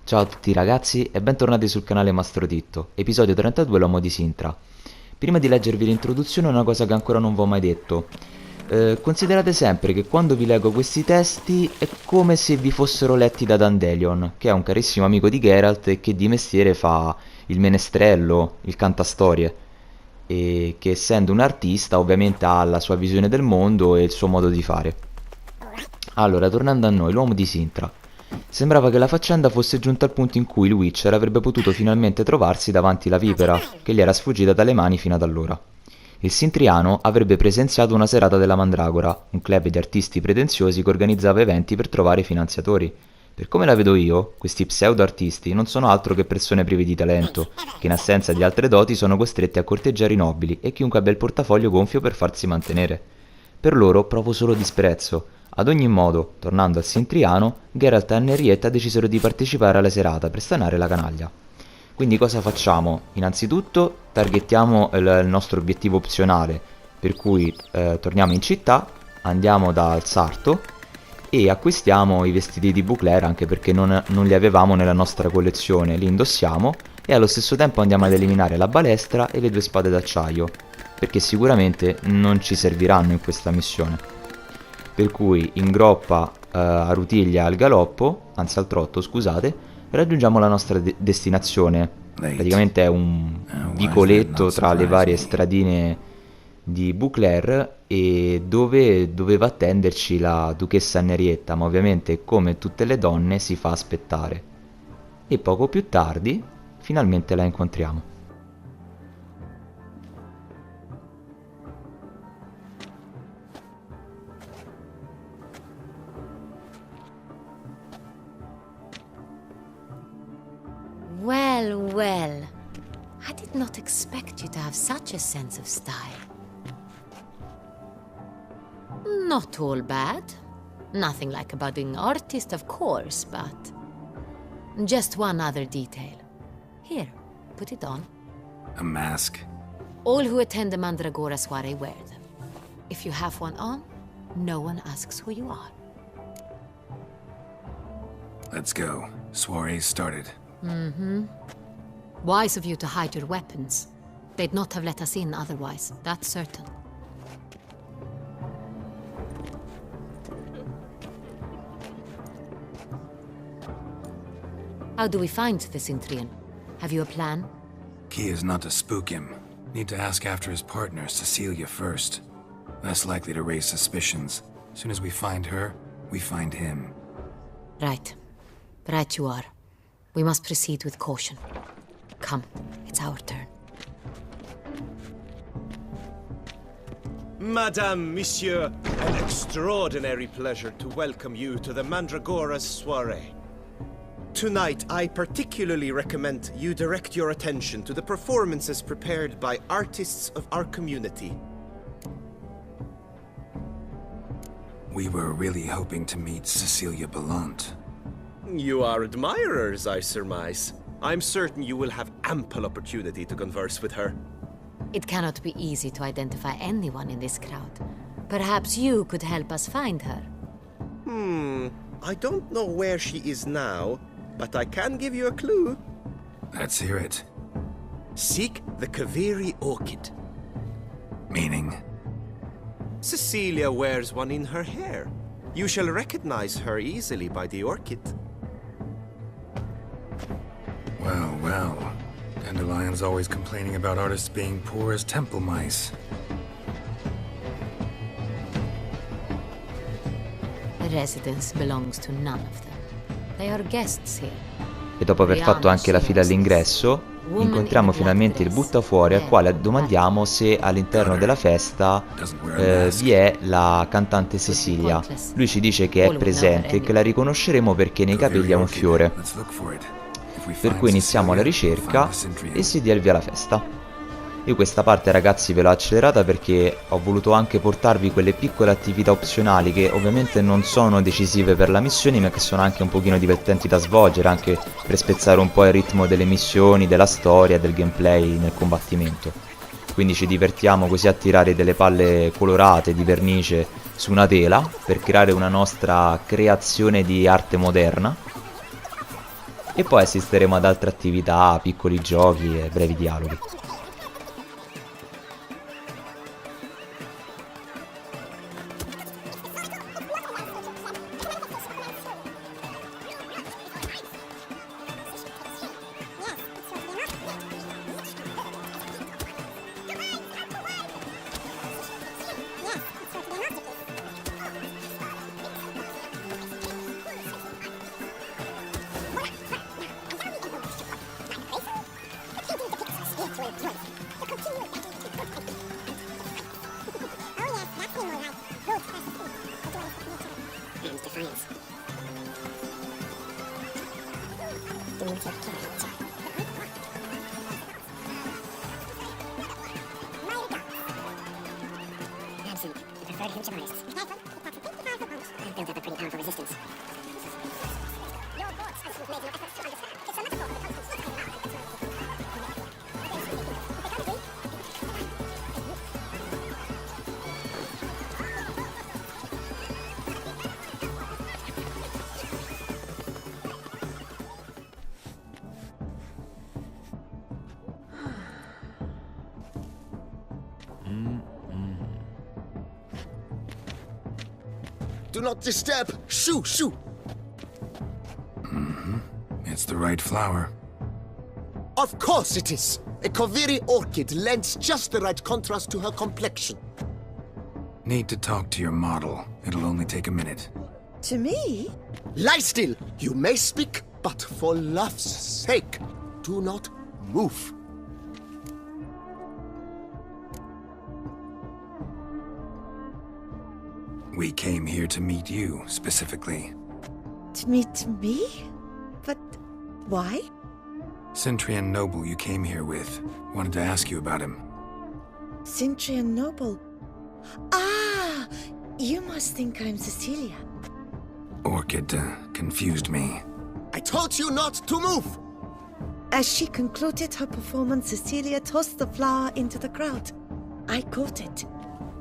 Ciao a tutti ragazzi e bentornati sul canale Mastro-titto, episodio 32 l'uomo di Cintra. Prima di leggervi l'introduzione una cosa che ancora non vi ho mai detto. Considerate sempre che quando vi leggo questi testi è come se vi fossero letti da Dandelion, che è un carissimo amico di Geralt e che di mestiere fa il menestrello, il cantastorie, e che essendo un artista ovviamente ha la sua visione del mondo e il suo modo di fare. Allora, tornando a noi, l'uomo di Cintra. Sembrava che la faccenda fosse giunta al punto in cui il Witcher avrebbe potuto finalmente trovarsi davanti la vipera, che gli era sfuggita dalle mani fino ad allora. Il Sintriano avrebbe presenziato una serata della Mandragora, un club di artisti pretenziosi che organizzava eventi per trovare finanziatori. Per come la vedo io, questi pseudo-artisti non sono altro che persone prive di talento, che in assenza di altre doti sono costretti a corteggiare i nobili e chiunque abbia il portafoglio gonfio per farsi mantenere. Per loro provo solo disprezzo. Ad ogni modo, tornando al Sintriano, Geralt e Henrietta decisero di partecipare alla serata per stanare la canaglia. Quindi cosa facciamo? Innanzitutto targettiamo il nostro obiettivo opzionale, per cui torniamo in città, andiamo dal sarto e acquistiamo i vestiti di Bouclair anche perché non li avevamo nella nostra collezione, li indossiamo e allo stesso tempo andiamo ad eliminare la balestra e le due spade d'acciaio, perché sicuramente non ci serviranno in questa missione. Per cui in groppa a rutiglia al galoppo, anzi al trotto scusate, raggiungiamo la nostra destinazione. Praticamente è un vicoletto tra le varie stradine di Bouclair e dove doveva attenderci la duchessa Henrietta, ma ovviamente come tutte le donne si fa aspettare. E poco più tardi finalmente la incontriamo. Well, well. I did not expect you to have such a sense of style. Not all bad. Nothing like a budding artist, of course, but... Just one other detail. Here, put it on. A mask? All who attend the Mandragora soiree wear them. If you have one on, no one asks who you are. Let's go. Soiree's started. Wise of you to hide your weapons. They'd not have let us in otherwise, that's certain. How do we find the Cintrian? Have you a plan? Key is not to spook him. Need to ask after his partner, Cecilia, first. Less likely to raise suspicions. Soon as we find her, we find him. Right. Right you are. We must proceed with caution. Come, it's our turn. Madame, Monsieur, an extraordinary pleasure to welcome you to the Mandragora's soiree. Tonight, I particularly recommend you direct your attention to the performances prepared by artists of our community. We were really hoping to meet Cecilia Bellant. You are admirers, I surmise. I'm certain you will have ample opportunity to converse with her. It cannot be easy to identify anyone in this crowd. Perhaps you could help us find her. I don't know where she is now, but I can give you a clue. Let's hear it. Seek the Kaveri orchid. Meaning? Cecilia wears one in her hair. You shall recognize her easily by the orchid. Well, well. Dandelion's always complaining about artists being poor as temple mice. The residence belongs to none of them. They are guests here. E dopo aver fatto anche la fila all'ingresso, incontriamo finalmente il buttafuori al quale domandiamo se all'interno della festa vi è la cantante Cecilia. Lui ci dice che è presente e che la riconosceremo perché nei capelli ha un fiore. Per cui iniziamo la ricerca e si dia il via alla festa. Io questa parte ragazzi ve l'ho accelerata perché ho voluto anche portarvi quelle piccole attività opzionali che ovviamente non sono decisive per la missione ma che sono anche un pochino divertenti da svolgere, anche per spezzare un po' il ritmo delle missioni, della storia, del gameplay nel combattimento. Quindi ci divertiamo così a tirare delle palle colorate di vernice su una tela per creare una nostra creazione di arte moderna. e poi assisteremo ad altre attività, piccoli giochi e brevi dialoghi. Do not disturb! Shoo, shoo! It's the right flower. Of course it is! A Koviri orchid lends just the right contrast to her complexion. Need to talk to your model. It'll only take a minute. To me? Lie still! You may speak, but for love's sake, do not move. We came here to meet you, specifically. To meet me? But why? Cintrian noble you came here with. Wanted to ask you about him. Cintrian noble. Ah! You must think I'm Cecilia. Orchid confused me. I told you not to move! As she concluded her performance, Cecilia tossed the flower into the crowd. I caught it,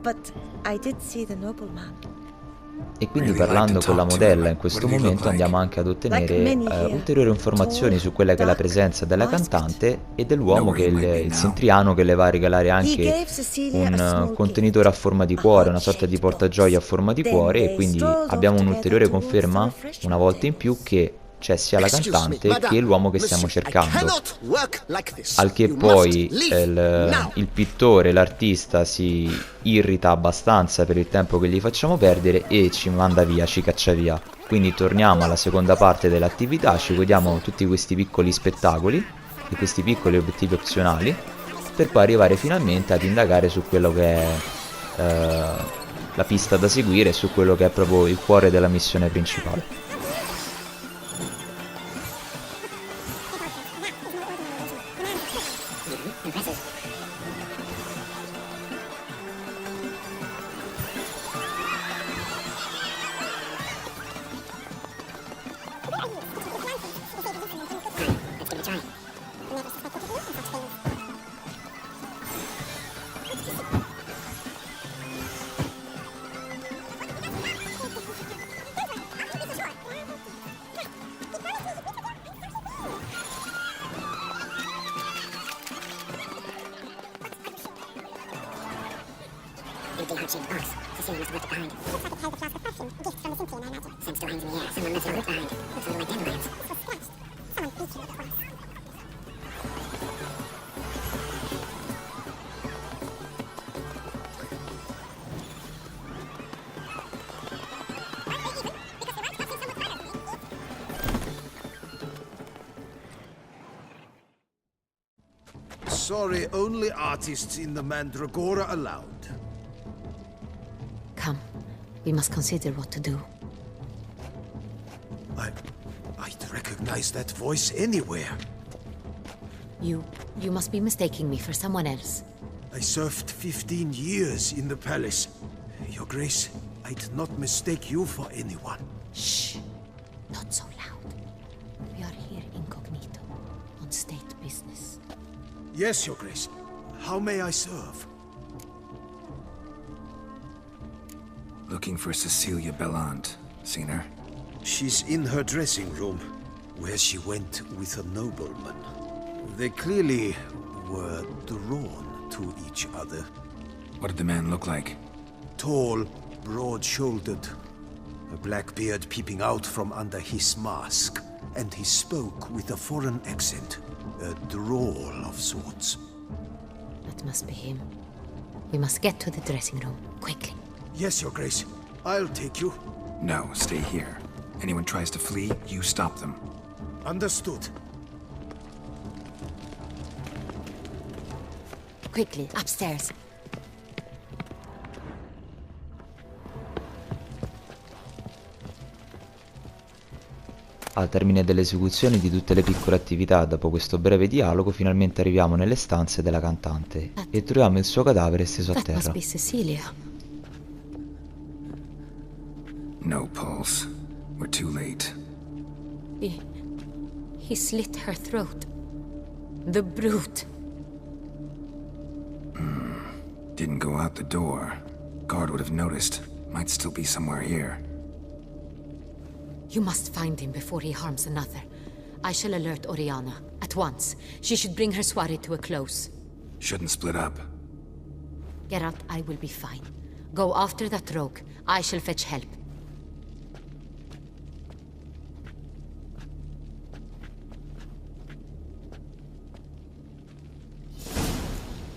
but I did see the nobleman. E quindi parlando con la modella in questo momento andiamo anche ad ottenere ulteriori informazioni su quella che è la presenza della cantante e dell'uomo che è il Cintriano, che le va a regalare anche un contenitore a forma di cuore, una sorta di portagioia a forma di cuore, e quindi abbiamo un'ulteriore conferma una volta in più che c'è sia la cantante che l'uomo che stiamo cercando. Al che poi il pittore, l'artista, si irrita abbastanza per il tempo che gli facciamo perdere e ci manda via, ci caccia via. Quindi torniamo alla seconda parte dell'attività, ci godiamo tutti questi piccoli spettacoli e questi piccoli obiettivi opzionali, per poi arrivare finalmente ad indagare su quello che è la pista da seguire, su quello che è proprio il cuore della missione principale. Sorry, only artists in the Mandragora allowed. Come, we must consider what to do. I'd recognize that voice anywhere. You must be mistaking me for someone else. I served 15 years in the palace. Your Grace, I'd not mistake you for anyone. Shh, not so loud. We are here incognito, on state business. Yes, Your Grace. How may I serve? Looking for Cecilia Bellant. Seen her? She's in her dressing room. where she went with a nobleman. They clearly were drawn to each other. What did the man look like? Tall, broad-shouldered, a black beard peeping out from under his mask, and he spoke with a foreign accent, a drawl of sorts. That must be him. We must get to the dressing room, quickly. Yes, Your Grace. I'll take you. No, stay here. Anyone tries to flee, you stop them. Understood. Quickly, upstairs. Al termine dell'esecuzione di tutte le piccole attività, dopo questo breve dialogo, finalmente arriviamo nelle stanze della cantante e troviamo il suo cadavere steso a That must terra. be Cecilia. No pulse. We're too late. He slit her throat. The brute. Didn't go out the door. Guard would have noticed. Might still be somewhere here. You must find him before he harms another. I shall alert Oriana at once. She should bring her soirée to a close. Shouldn't split up. Geralt, I will be fine. Go after that rogue. I shall fetch help.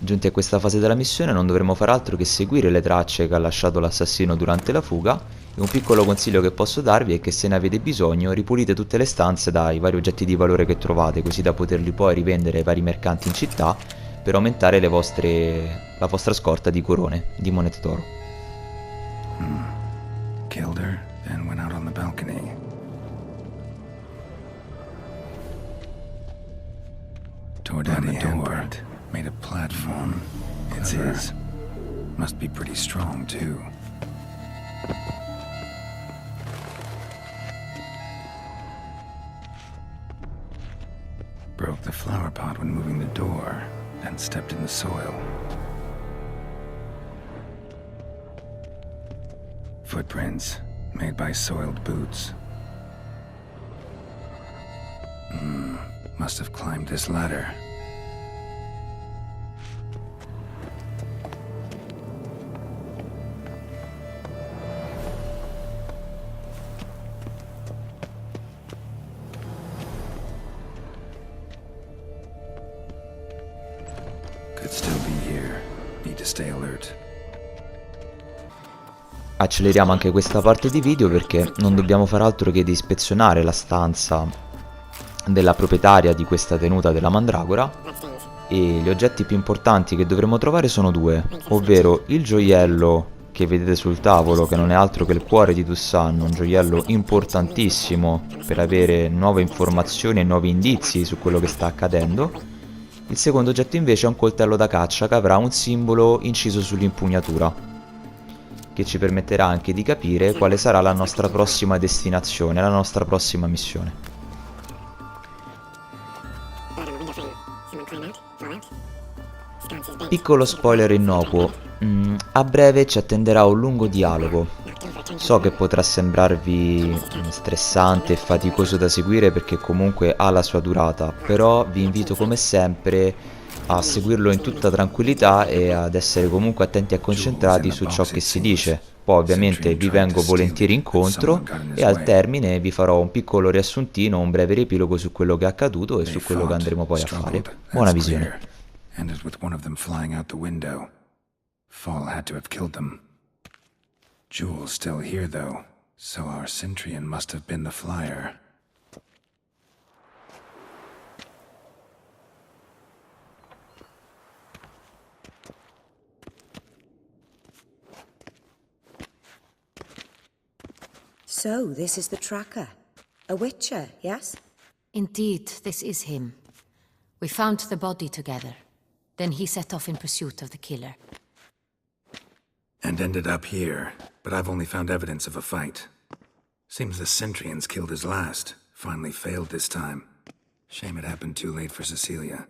Giunti a questa fase della missione non dovremo far altro che seguire le tracce che ha lasciato l'assassino durante la fuga, e un piccolo consiglio che posso darvi è che se ne avete bisogno ripulite tutte le stanze dai vari oggetti di valore che trovate, così da poterli poi rivendere ai vari mercanti in città per aumentare la vostra scorta di corone, di monete d'oro. Killed her, then went out on the balcony. Tore down the door. Made a platform. It's his. Must be pretty strong, too. Broke the flower pot when moving the door, then stepped in the soil. Footprints, made by soiled boots. Must have climbed this ladder. Could still be here. Need to stay alert. Acceleriamo anche questa parte di video perché non dobbiamo far altro che di ispezionare la stanza della proprietaria di questa tenuta della mandragora, e gli oggetti più importanti che dovremo trovare sono due, ovvero il gioiello che vedete sul tavolo, che non è altro che il cuore di Toussaint, un gioiello importantissimo per avere nuove informazioni e nuovi indizi su quello che sta accadendo. Il secondo oggetto invece è un coltello da caccia che avrà un simbolo inciso sull'impugnatura, che ci permetterà anche di capire quale sarà la nostra prossima destinazione, la nostra prossima missione. Piccolo spoiler innocuo, a breve ci attenderà un lungo dialogo. So che potrà sembrarvi stressante e faticoso da seguire perché comunque ha la sua durata, però vi invito come sempre a seguirlo in tutta tranquillità e ad essere comunque attenti e concentrati su ciò che si dice. Poi ovviamente vi vengo volentieri incontro e al termine vi farò un piccolo riassuntino, un breve riepilogo su quello che è accaduto e su quello che andremo poi a fare. Buona visione. Ended with one of them flying out the window. Fall had to have killed them. Jewel's still here, though, so our Cintrian must have been the flyer. So, this is the tracker. A witcher, yes? Indeed, this is him. We found the body together. Then he set off in pursuit of the killer. And ended up here, but I've only found evidence of a fight. Seems the Cintrians killed his last. Finally failed this time. Shame it happened too late for Cecilia.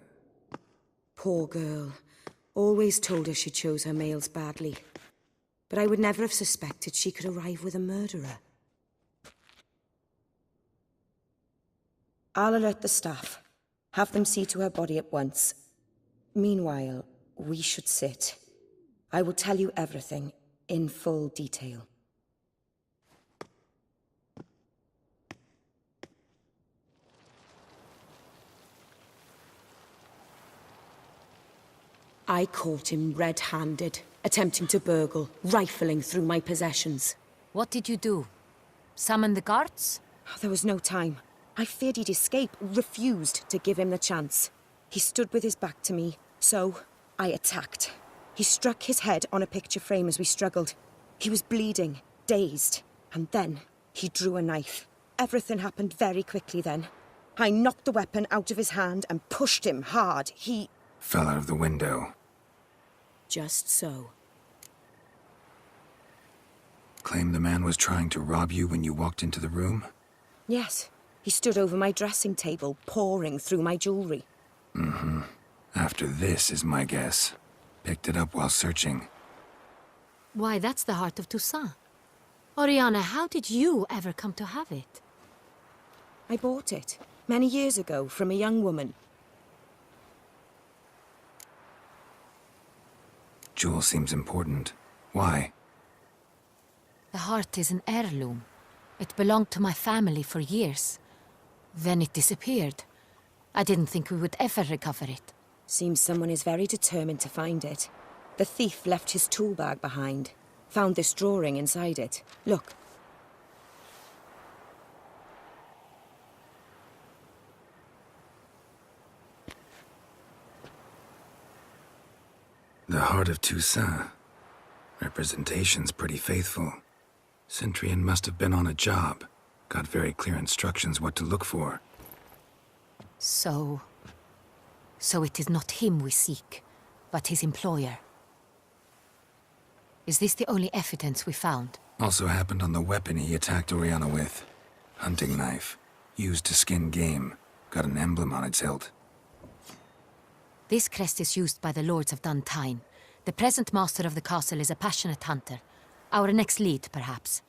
Poor girl. Always told her she chose her males badly. But I would never have suspected she could arrive with a murderer. I'll alert the staff. Have them see to her body at once. Meanwhile, we should sit. I will tell you everything, in full detail. I caught him red-handed, attempting to burgle, rifling through my possessions. What did you do? Summon the guards? There was no time. I feared he'd escape, refused to give him the chance. He stood with his back to me, so I attacked. He struck his head on a picture frame as we struggled. He was bleeding, dazed, and then he drew a knife. Everything happened very quickly then. I knocked the weapon out of his hand and pushed him hard. He fell out of the window. Just so. Claim the man was trying to rob you when you walked into the room? Yes. He stood over my dressing table, pouring through my jewelry. Mm-hmm. After this is my guess. Picked it up while searching. Why, that's the heart of Toussaint. Oriana, how did you ever come to have it? I bought it, many years ago, from a young woman. Jewel seems important. Why? The heart is an heirloom. It belonged to my family for years. Then it disappeared. I didn't think we would ever recover it. Seems someone is very determined to find it. The thief left his tool bag behind. Found this drawing inside it. Look. The heart of Toussaint. Representation's pretty faithful. Cintrian must have been on a job. Got very clear instructions what to look for. So it is not him we seek, but his employer. Is this the only evidence we found? Also happened on the weapon he attacked Oriana with. Hunting knife. Used to skin game. Got an emblem on its hilt. This crest is used by the Lords of Duntine. The present master of the castle is a passionate hunter. Our next lead, perhaps.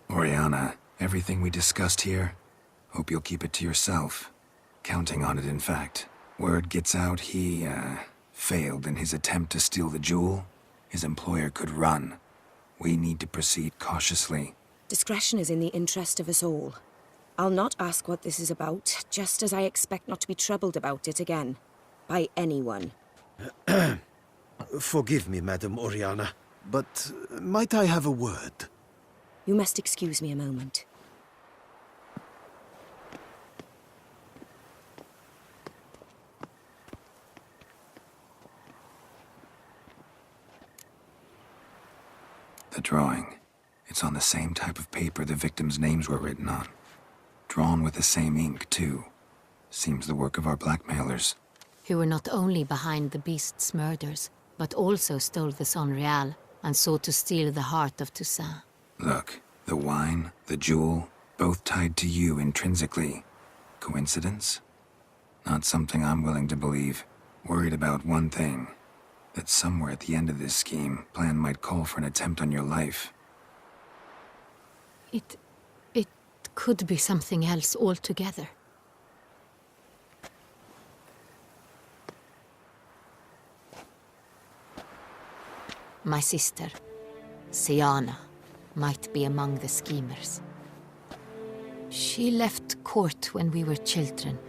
Oriana, everything we discussed here, hope you'll keep it to yourself. Counting on it, in fact. Word gets out he, failed in his attempt to steal the jewel. His employer could run. We need to proceed cautiously. Discretion is in the interest of us all. I'll not ask what this is about, just as I expect not to be troubled about it again. By anyone. Forgive me, Madam Oriana, but might I have a word? You must excuse me a moment. The drawing. It's on the same type of paper the victims' names were written on. Drawn with the same ink, too. Seems the work of our blackmailers. Who were not only behind the beast's murders, but also stole the Son Real and sought to steal the heart of Toussaint. Look, the wine, the jewel, both tied to you intrinsically. Coincidence? Not something I'm willing to believe. Worried about one thing. That somewhere at the end of this scheme, plan might call for an attempt on your life. It could be something else altogether. My sister, Siana, might be among the schemers. She left court when we were children.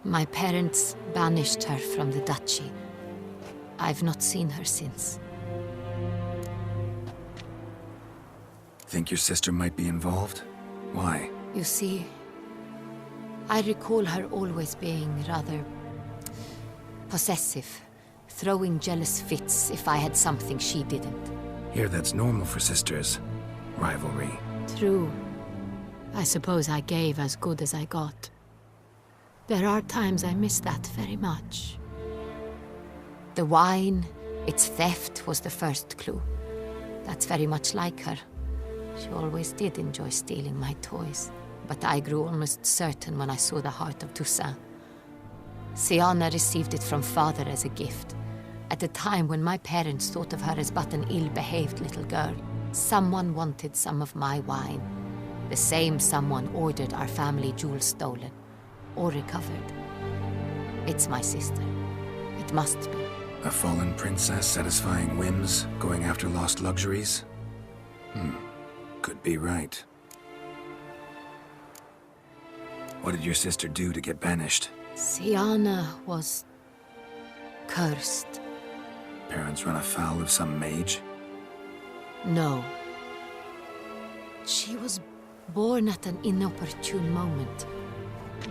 My parents banished her from the duchy. I've not seen her since. Think your sister might be involved? Why? You see, I recall her always being rather possessive, throwing jealous fits if I had something she didn't. Here, that's normal for sisters. Rivalry. True. I suppose I gave as good as I got. There are times I miss that very much. The wine, its theft, was the first clue. That's very much like her. She always did enjoy stealing my toys, but I grew almost certain when I saw the heart of Toussaint. Siana received it from father as a gift, at a time when my parents thought of her as but an ill-behaved little girl. Someone wanted some of my wine. The same someone ordered our family jewels stolen. Or recovered. It's my sister. It must be. A fallen princess satisfying whims, going after lost luxuries? Could be right. What did your sister do to get banished? Siana was... cursed. Parents run afoul of some mage? No. She was born at an inopportune moment.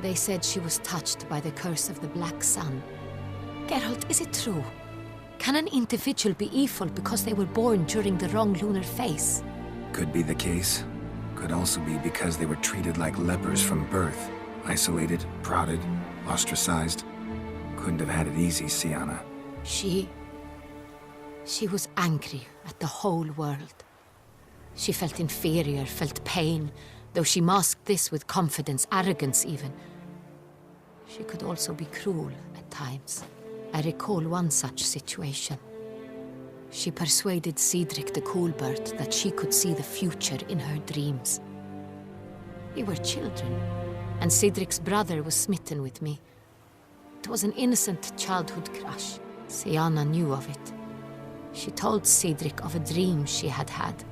They said she was touched by the curse of the Black Sun. Geralt, is it true? Can an individual be evil because they were born during the wrong lunar phase? Could be the case. Could also be because they were treated like lepers from birth. Isolated, prodded, ostracized. Couldn't have had it easy, Siana. She was angry at the whole world. She felt inferior, felt pain, though she masked this with confidence, arrogance even. She could also be cruel at times. I recall one such situation. She persuaded Cedric the Coolbird that she could see the future in her dreams. We were children, and Cedric's brother was smitten with me. It was an innocent childhood crush. Siana knew of it. She told Cedric of a dream she had had,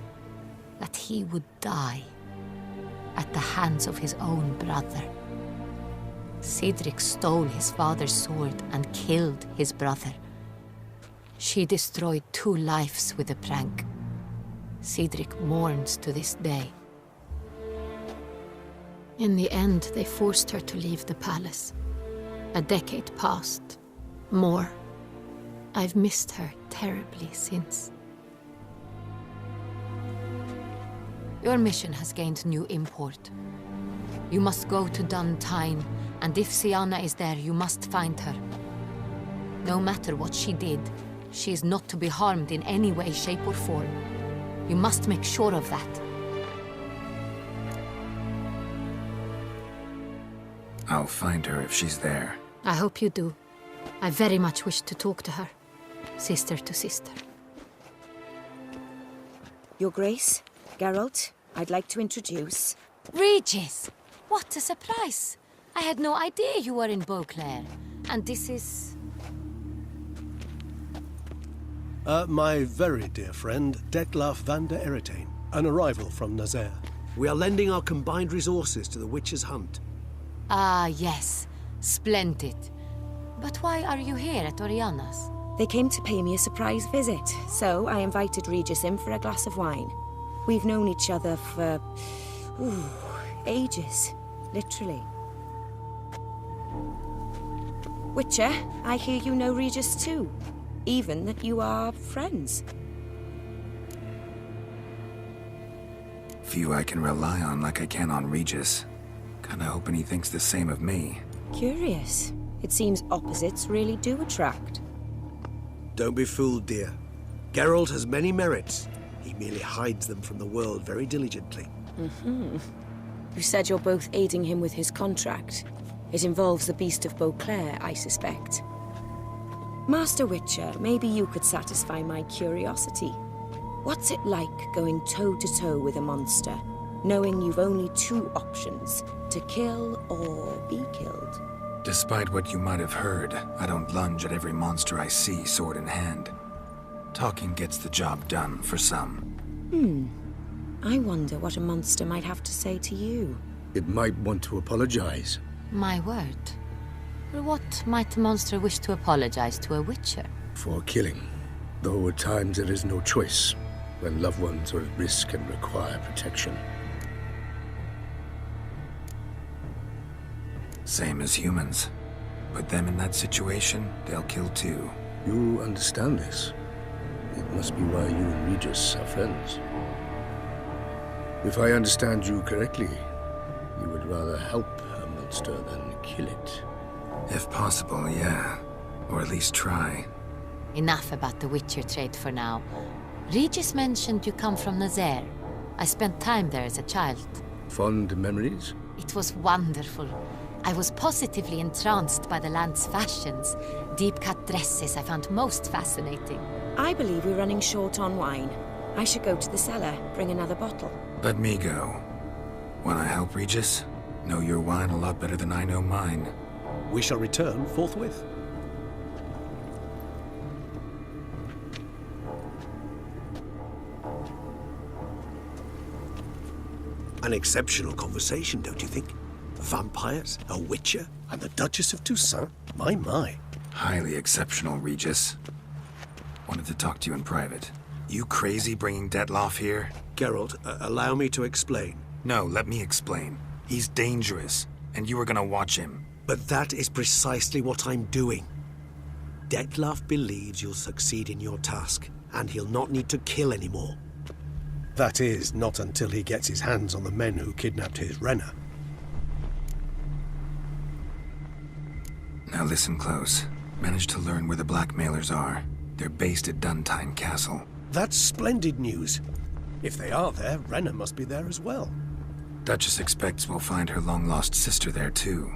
that he would die at the hands of his own brother. Cedric stole his father's sword and killed his brother. She destroyed 2 lives with a prank. Cedric mourns to this day. In the end, they forced her to leave the palace. A decade passed. More. I've missed her terribly since. Your mission has gained new import. You must go to Duntine, and if Siana is there, you must find her. No matter what she did, she is not to be harmed in any way, shape, or form. You must make sure of that. I'll find her if she's there. I hope you do. I very much wish to talk to her. Sister to sister. Your Grace, Geralt, I'd like to introduce... Regis! What a surprise! I had no idea you were in Beauclair. And this is... My very dear friend, Detlaf van der Eritane, an arrival from Nazaire. We are lending our combined resources to the Witch's Hunt. Ah, yes. Splendid. But why are you here at Oriana's? They came to pay me a surprise visit, so I invited Regis in for a glass of wine. We've known each other for... ages, literally. Witcher, I hear you know Regis too. Even that you are friends. Few I can rely on like I can on Regis. Kinda hoping he thinks the same of me. Curious. It seems opposites really do attract. Don't be fooled, dear. Geralt has many merits. He merely hides them from the world very diligently. You said you're both aiding him with his contract. It involves the Beast of Beauclair, I suspect. Master Witcher, maybe you could satisfy my curiosity. What's it like going toe-to-toe with a monster, knowing you've only 2 options, to kill or be killed? Despite what you might have heard, I don't lunge at every monster I see sword in hand. Talking gets the job done for some. I wonder what a monster might have to say to you. It might want to apologize. My word. For what might a monster wish to apologize to a witcher? For killing. Though at times there is no choice, when loved ones are at risk and require protection. Same as humans. Put them in that situation, they'll kill too. You understand this. It must be why you and Regis are friends. If I understand you correctly, you would rather help a monster than kill it. If possible, yeah. Or at least try. Enough about the Witcher trade for now. Regis mentioned you come from Nazaire. I spent time there as a child. Fond memories? It was wonderful. I was positively entranced by the land's fashions. Deep-cut dresses I found most fascinating. I believe we're running short on wine. I should go to the cellar, bring another bottle. Let me go. Wanna help, Regis? Know your wine a lot better than I know mine. We shall return forthwith. An exceptional conversation, don't you think? Vampires, a witcher, And the Duchess of Toussaint? My. Highly exceptional, Regis. Wanted to talk to you in private. You crazy bringing Detloff here? Geralt, allow me to explain. No, let me explain. He's dangerous, and you were gonna watch him. But that is precisely what I'm doing. Detloff believes you'll succeed in your task, and he'll not need to kill anymore. That is, not until he gets his hands on the men who kidnapped his Renner. Now listen close. Managed to learn where the blackmailers are. They're based at Duntine Castle. That's splendid news. If they are there, Renner must be there as well. Duchess expects we'll find her long-lost sister there, too.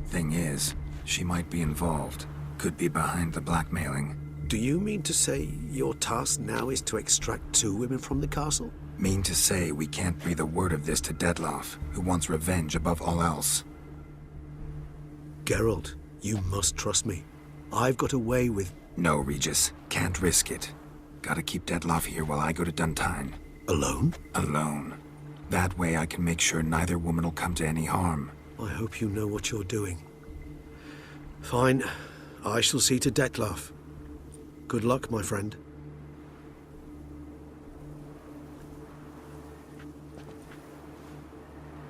Thing is, she might be involved. Could be behind the blackmailing. Do you mean to say your task now is to extract 2 women from the castle? Mean to say we can't breathe a word of this to Detloff, who wants revenge above all else. Geralt, you must trust me. I've got a way with... No, Regis. Can't risk it. Gotta keep Detloff here while I go to Duntine. Alone? Alone. That way I can make sure neither woman will come to any harm. I hope you know what you're doing. Fine. I shall see to Detloff. Good luck, my friend.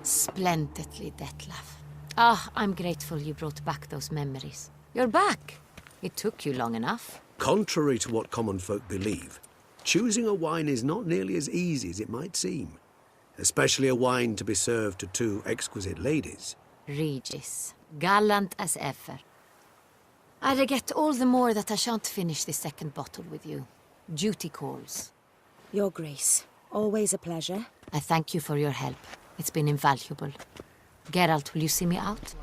Splendidly, Detlaff. Ah, I'm grateful you brought back those memories. You're back. It took you long enough. Contrary to what common folk believe, choosing a wine is not nearly as easy as it might seem. Especially a wine to be served to 2 exquisite ladies. Regis, gallant as ever. I regret all the more that I shan't finish the second bottle with you. Duty calls. Your Grace, always a pleasure. I thank you for your help. It's been invaluable. Geralt, will you see me out?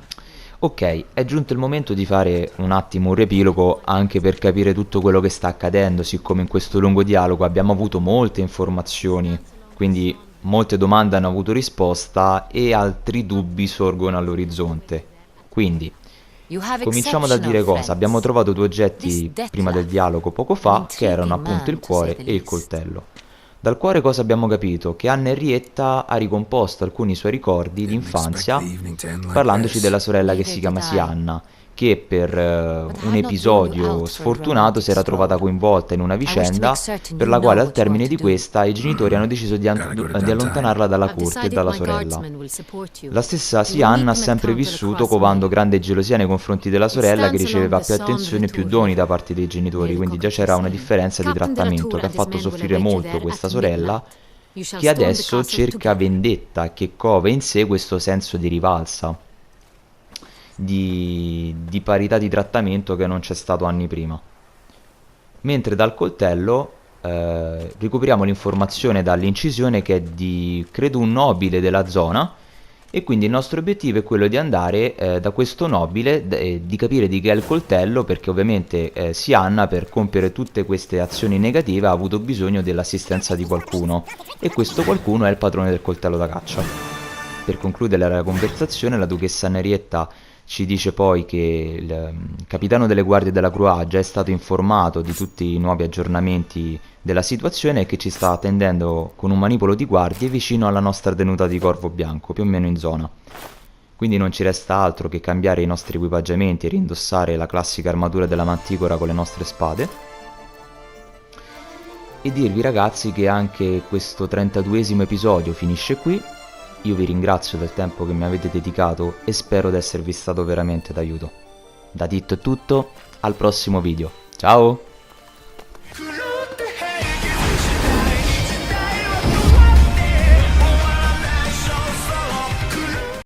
Ok, è giunto il momento di fare un attimo un riepilogo anche per capire tutto quello che sta accadendo, siccome in questo lungo dialogo abbiamo avuto molte informazioni, quindi molte domande hanno avuto risposta e altri dubbi sorgono all'orizzonte. Quindi, cominciamo dal dire cosa. Abbiamo trovato 2 oggetti prima del dialogo poco fa, che erano appunto il cuore e il coltello. Dal cuore cosa abbiamo capito? Che Anna Henrietta ha ricomposto alcuni suoi ricordi d'infanzia parlandoci della sorella che si chiama Sianna, che per un episodio sfortunato si era trovata coinvolta in una vicenda per la quale al termine di questa i genitori hanno deciso di allontanarla dalla corte e dalla sorella. La stessa Sianna ha sempre vissuto covando grande gelosia nei confronti della sorella, che riceveva più attenzione e più doni da parte dei genitori, quindi già c'era una differenza di trattamento che ha fatto soffrire molto questa sorella, che adesso cerca vendetta, che cova in sé questo senso di rivalsa, di parità di trattamento che non c'è stato anni prima. Mentre dal coltello recuperiamo l'informazione dall'incisione che è di, credo, un nobile della zona, e quindi il nostro obiettivo è quello di andare da questo nobile, di capire di che è il coltello, perché ovviamente Sianna, per compiere tutte queste azioni negative, ha avuto bisogno dell'assistenza di qualcuno, e questo qualcuno è il padrone del coltello da caccia. Per concludere la conversazione, la duchessa Henrietta ci dice poi che il capitano delle guardie della Croix già è stato informato di tutti i nuovi aggiornamenti della situazione e che ci sta attendendo con un manipolo di guardie vicino alla nostra tenuta di Corvo Bianco, più o meno in zona. Quindi non ci resta altro che cambiare i nostri equipaggiamenti e rindossare la classica armatura della manticora con le nostre spade, e dirvi, ragazzi, che anche questo 32esimo episodio finisce qui. Io vi ringrazio del tempo che mi avete dedicato e spero di esservi stato veramente d'aiuto. Da Titto è tutto, al prossimo video. Ciao!